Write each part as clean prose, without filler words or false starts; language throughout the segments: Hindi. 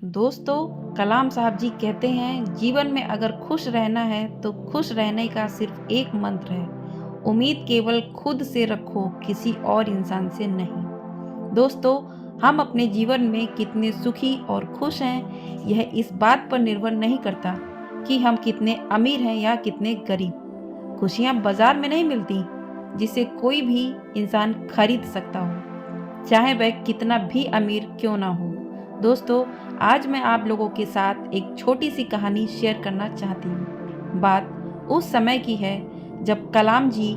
दोस्तों, कलाम साहब जी कहते हैं, जीवन में अगर खुश रहना है तो खुश रहने का सिर्फ एक मंत्र है, उम्मीद केवल खुद से रखो, किसी और इंसान से नहीं। दोस्तों, हम अपने जीवन में कितने सुखी और खुश हैं, यह इस बात पर निर्भर नहीं करता कि हम कितने अमीर हैं या कितने गरीब। खुशियाँ बाजार में नहीं मिलती जिसे कोई भी इंसान खरीद सकता हो, चाहे वह कितना भी अमीर क्यों ना हो। दोस्तों, आज मैं आप लोगों के साथ एक छोटी सी कहानी शेयर करना चाहती हूँ। बात उस समय की है जब कलाम जी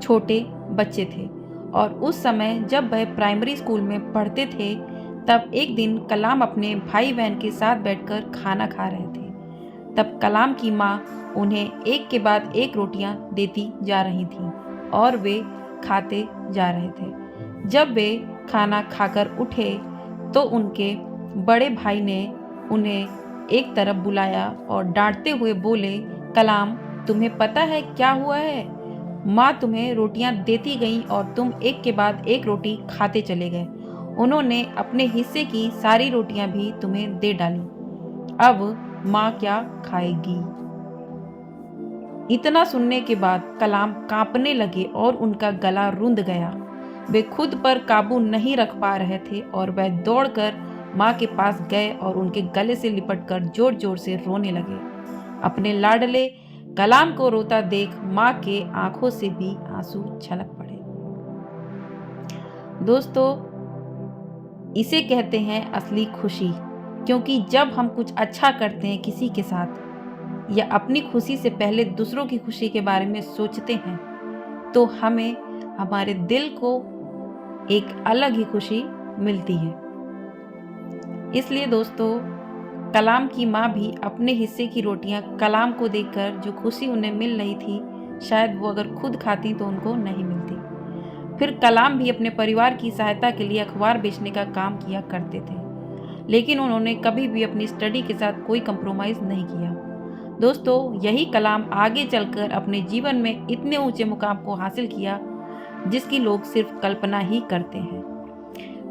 छोटे बच्चे थे और उस समय जब वह प्राइमरी स्कूल में पढ़ते थे, तब एक दिन कलाम अपने भाई बहन के साथ बैठकर खाना खा रहे थे। तब कलाम की माँ उन्हें एक के बाद एक रोटियां देती जा रही थीं और वे खाते जा रहे थे। जब वे खाना खाकर उठे तो उनके बड़े भाई ने उन्हें एक तरफ बुलाया और डांटते हुए बोले, कलाम, तुम्हें पता है क्या हुआ है? माँ तुम्हें रोटियां देती गई और तुम एक के बाद एक रोटी खाते चले गए। उन्होंने अपने हिस्से की सारी रोटियां भी तुम्हें दे डाली। अब माँ क्या खाएगी? इतना सुनने के बाद कलाम कांपने लगे और उनका गला रुंध गया। वे खुद पर काबू नहीं रख पा रहे थे और वह दौड़कर माँ के पास गए और उनके गले से लिपटकर जोर जोर से रोने लगे। अपने लाडले कलाम को रोता देख माँ के आंखों से भी आंसू छलक पड़े। दोस्तों, इसे कहते हैं असली खुशी, क्योंकि जब हम कुछ अच्छा करते हैं किसी के साथ या अपनी खुशी से पहले दूसरों की खुशी के बारे में सोचते हैं, तो हमें हमारे दिल को एक अलग ही खुशी मिलती है। इसलिए दोस्तों, कलाम की माँ भी अपने हिस्से की रोटियां कलाम को देकर जो खुशी उन्हें मिल रही थी, शायद वो अगर खुद खाती तो उनको नहीं मिलती। फिर कलाम भी अपने परिवार की सहायता के लिए अखबार बेचने का काम किया करते थे, लेकिन उन्होंने कभी भी अपनी स्टडी के साथ कोई कंप्रोमाइज़ नहीं किया। दोस्तों, यही कलाम आगे चलकर अपने जीवन में इतने ऊंचे मुकाम को हासिल किया जिसकी लोग सिर्फ कल्पना ही करते हैं।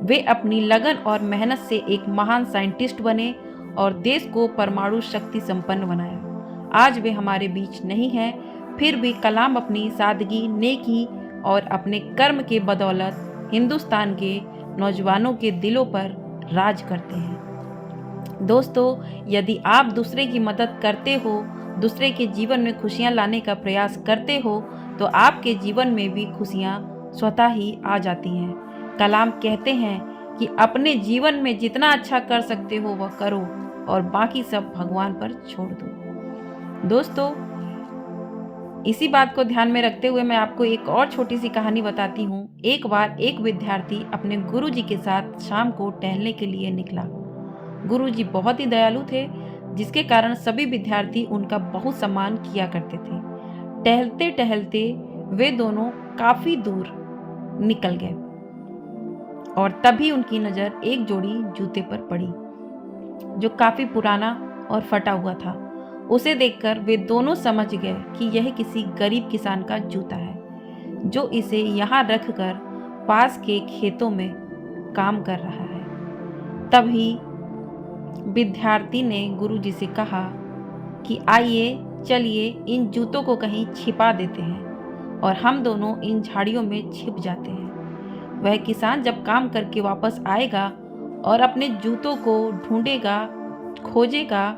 वे अपनी लगन और मेहनत से एक महान साइंटिस्ट बने और देश को परमाणु शक्ति संपन्न बनाया। आज वे हमारे बीच नहीं हैं, फिर भी कलाम अपनी सादगी, नेकी और अपने कर्म के बदौलत हिंदुस्तान के नौजवानों के दिलों पर राज करते हैं। दोस्तों, यदि आप दूसरे की मदद करते हो, दूसरे के जीवन में खुशियां लाने का प्रयास करते हो, तो आपके जीवन में भी खुशियां स्वतः ही आ जाती हैं। कलाम कहते हैं कि अपने जीवन में जितना अच्छा कर सकते हो वह करो और बाकी सब भगवान पर छोड़ दो। दोस्तों, इसी बात को ध्यान में रखते हुए मैं आपको एक और छोटी सी कहानी बताती हूँ। एक बार एक विद्यार्थी अपने गुरुजी के साथ शाम को टहलने के लिए निकला। गुरुजी बहुत ही दयालु थे, जिसके कारण सभी विद्यार्थी उनका बहुत सम्मान किया करते थे। टहलते टहलते वे दोनों काफी दूर निकल गए और तभी उनकी नज़र एक जोड़ी जूते पर पड़ी जो काफी पुराना और फटा हुआ था। उसे देखकर वे दोनों समझ गए कि यह किसी गरीब किसान का जूता है जो इसे यहाँ रखकर पास के खेतों में काम कर रहा है। तभी विद्यार्थी ने गुरुजी से कहा कि आइए, चलिए इन जूतों को कहीं छिपा देते हैं और हम दोनों इन झाड़ियों में छिप जाते हैं। वह किसान जब काम करके वापस आएगा और अपने जूतों को ढूंढेगा, खोजेगा,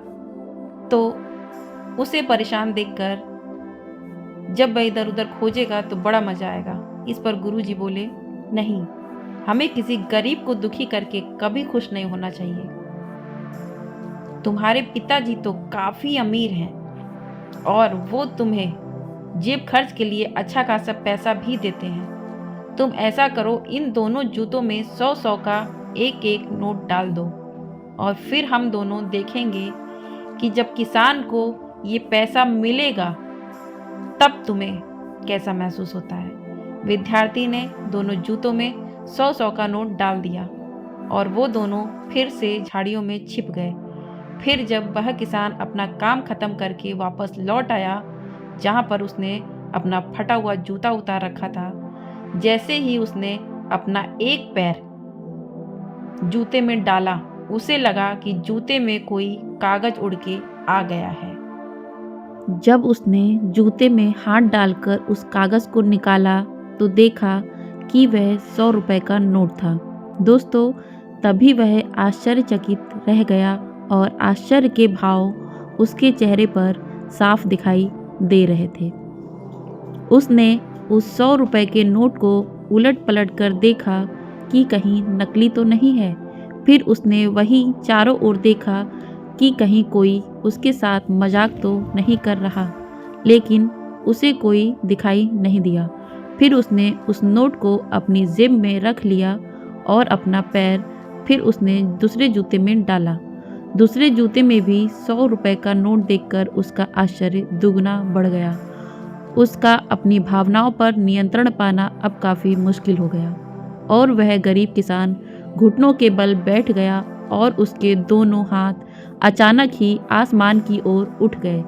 तो उसे परेशान देखकर जब वह इधर उधर खोजेगा तो बड़ा मजा आएगा। इस पर गुरुजी बोले, नहीं, हमें किसी गरीब को दुखी करके कभी खुश नहीं होना चाहिए। तुम्हारे पिताजी तो काफी अमीर हैं और वो तुम्हें जेब खर्च के लिए अच्छा खासा पैसा भी देते हैं। तुम ऐसा करो, इन दोनों जूतों में 100-100 का एक एक नोट डाल दो और फिर हम दोनों देखेंगे कि जब किसान को ये पैसा मिलेगा तब तुम्हें कैसा महसूस होता है। विद्यार्थी ने दोनों जूतों में 100-100 का नोट डाल दिया और वो दोनों फिर से झाड़ियों में छिप गए। फिर जब वह किसान अपना काम खत्म करके वापस लौट आया जहाँ पर उसने अपना फटा हुआ जूता उतार रखा था, जैसे ही उसने अपना एक पैर जूते में डाला उसे लगा कि जूते में कोई कागज उड़ के आ गया है। जब उसने जूते में हाथ डालकर उस कागज को निकाला तो देखा कि वह 100 रुपए का नोट था। दोस्तों, तभी वह आश्चर्यचकित रह गया और आश्चर्य के भाव उसके चेहरे पर साफ दिखाई दे रहे थे। उसने उस 100 रुपए के नोट को उलट पलट कर देखा कि कहीं नकली तो नहीं है। फिर उसने वही चारों ओर देखा कि कहीं कोई उसके साथ मजाक तो नहीं कर रहा, लेकिन उसे कोई दिखाई नहीं दिया। फिर उसने उस नोट को अपनी जेब में रख लिया और अपना पैर फिर उसने दूसरे जूते में डाला। दूसरे जूते में भी 100 रुपए का नोट देखकर उसका आश्चर्य दुगना बढ़ गया। उसका अपनी भावनाओं पर नियंत्रण पाना अब काफ़ी मुश्किल हो गया और वह गरीब किसान घुटनों के बल बैठ गया और उसके दोनों हाथ अचानक ही आसमान की ओर उठ गए।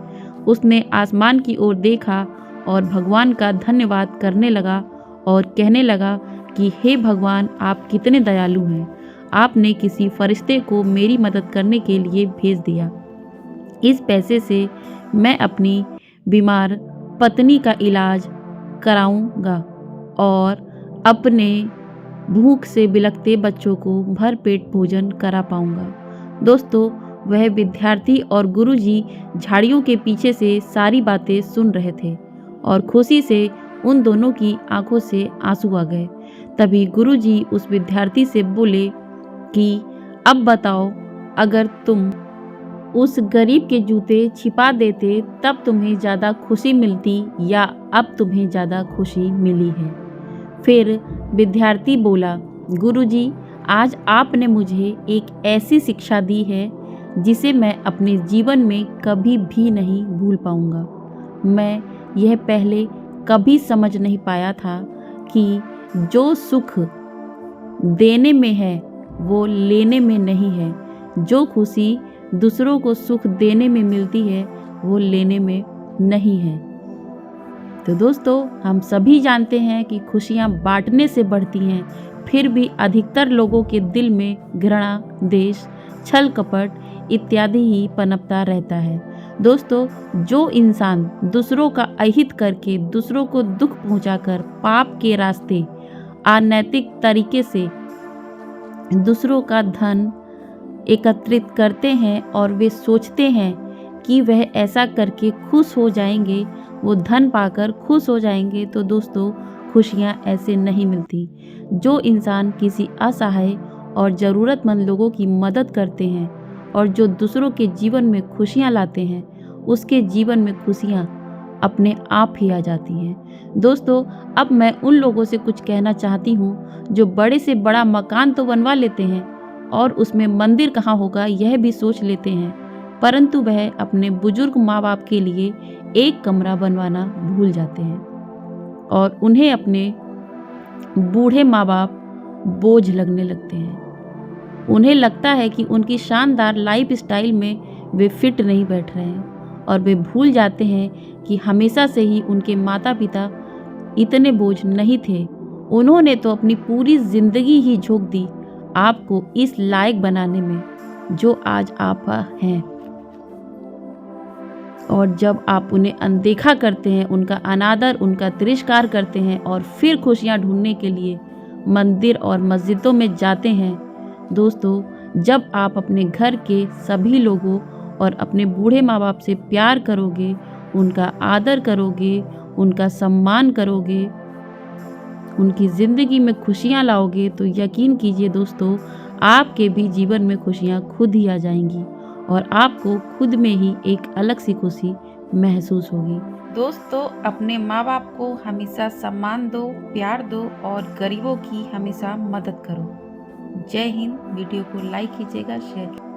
उसने आसमान की ओर देखा और भगवान का धन्यवाद करने लगा और कहने लगा कि हे भगवान, आप कितने दयालु हैं। आपने किसी फरिश्ते को मेरी मदद करने के लिए भेज दिया। इस पैसे से मैं अपनी बीमार पत्नी का इलाज कराऊंगा और अपने भूख से बिलखते बच्चों को भरपेट भोजन करा पाऊंगा। दोस्तों, वह विद्यार्थी और गुरुजी झाड़ियों के पीछे से सारी बातें सुन रहे थे और खुशी से उन दोनों की आंखों से आंसू आ गए। तभी गुरुजी उस विद्यार्थी से बोले कि अब बताओ, अगर तुम उस गरीब के जूते छिपा देते तब तुम्हें ज़्यादा खुशी मिलती या अब तुम्हें ज़्यादा खुशी मिली है। फिर विद्यार्थी बोला, गुरुजी, आज आपने मुझे एक ऐसी शिक्षा दी है जिसे मैं अपने जीवन में कभी भी नहीं भूल पाऊंगा। मैं यह पहले कभी समझ नहीं पाया था कि जो सुख देने में है वो लेने में नहीं है। जो खुशी दूसरों को सुख देने में मिलती है वो लेने में नहीं है। तो दोस्तों, हम सभी जानते हैं कि खुशियाँ बांटने से बढ़ती हैं, फिर भी अधिकतर लोगों के दिल में घृणा, द्वेष, छल कपट इत्यादि ही पनपता रहता है। दोस्तों, जो इंसान दूसरों का अहित करके दूसरों को दुख पहुंचाकर पाप के रास्ते अनैतिक तरीके से दूसरों का धन एकत्रित करते हैं और वे सोचते हैं कि वह ऐसा करके खुश हो जाएंगे, वो धन पाकर खुश हो जाएंगे, तो दोस्तों खुशियाँ ऐसे नहीं मिलती। जो इंसान किसी असहाय और ज़रूरतमंद लोगों की मदद करते हैं और जो दूसरों के जीवन में खुशियाँ लाते हैं, उसके जीवन में खुशियाँ अपने आप ही आ जाती हैं। दोस्तों, अब मैं उन लोगों से कुछ कहना चाहती हूँ जो बड़े से बड़ा मकान तो बनवा लेते हैं और उसमें मंदिर कहाँ होगा यह भी सोच लेते हैं, परंतु वह अपने बुजुर्ग माँ बाप के लिए एक कमरा बनवाना भूल जाते हैं और उन्हें अपने बूढ़े माँ बाप बोझ लगने लगते हैं। उन्हें लगता है कि उनकी शानदार लाइफ स्टाइल में वे फिट नहीं बैठ रहे हैं और वे भूल जाते हैं कि हमेशा से ही उनके माता पिता इतने बोझ नहीं थे। उन्होंने तो अपनी पूरी जिंदगी ही झोंक दी आपको इस लायक बनाने में जो आज आप हैं। और जब आप उन्हें अनदेखा करते हैं, उनका अनादर, उनका तिरस्कार करते हैं और फिर खुशियां ढूंढने के लिए मंदिर और मस्जिदों में जाते हैं, दोस्तों, जब आप अपने घर के सभी लोगों और अपने बूढ़े माँ बाप से प्यार करोगे, उनका आदर करोगे, उनका सम्मान करोगे, उनकी ज़िंदगी में खुशियाँ लाओगे, तो यकीन कीजिए दोस्तों, आपके भी जीवन में खुशियाँ खुद ही आ जाएंगी और आपको खुद में ही एक अलग सी खुशी महसूस होगी। दोस्तों, अपने माँ बाप को हमेशा सम्मान दो, प्यार दो और गरीबों की हमेशा मदद करो। जय हिंद। वीडियो को लाइक कीजिएगा, शेयर कीजिएगा।